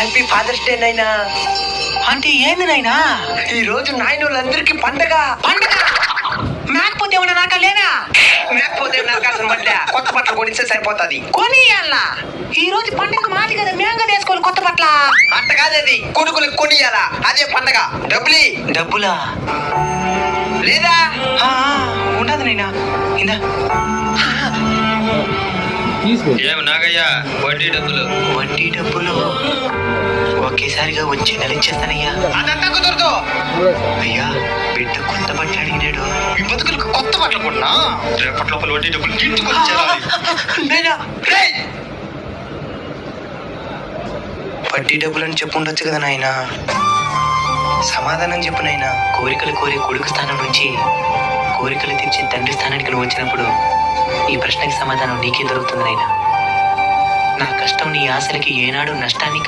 Happy fathers day నైనా. అంటే ఏంది నాయనా? ఈ రోజు నాయనోళ్ళందరికీ పండగ. పండగ మేకపోతే ఏమన్నా నాక లేదా? లేకపోతే నరకాల్సిన బట్ల కొత్త బట్టలు కొనిస్తే సరిపోతుంది. కొనియాలా? ఈ రోజు పండగ మాది కదా, మేము కదా వేసుకోవాలి కొత్త బట్టల. అంట కాదది, కొడుకులకు కొనియాలా, అదే పండగ. డబ్బులి. డబ్బులా? లేదా ఉండదు నైనా. ఇందా ఏం నాగయ్యా వడ్డీ డబ్బులు? వడ్డీ డబ్బులు ఒకేసారిగా వచ్చే నెల ఇచ్చేస్తానయ్యా. అదంతా కుదరదు అయ్యా, బిడ్డ కొత్త బట్టలు అడిగినాడు. ఈ బతుకులకు కొత్త బట్టలు కొన్నా రేపటి లోపల వడ్డీ డబ్బులు ఇంటికి చేరాలి. నైనా రేయ్! వడ్డీ డబ్బులు అని చెప్పు ఉండొచ్చు కదా నాయన. సమాధానం చెప్పు నాయన. కోరికలు కోరే కొడుకు స్థానం నుంచి కోరికలు తీర్చే తండ్రి స్థానానికి నువ్వు వచ్చినప్పుడు ఈ ప్రశ్నకి సమాధానం నీకే దొరుకుతుంది నాయన. నా కష్టం నీ ఆశలకి ఏనాడు నష్టాన్ని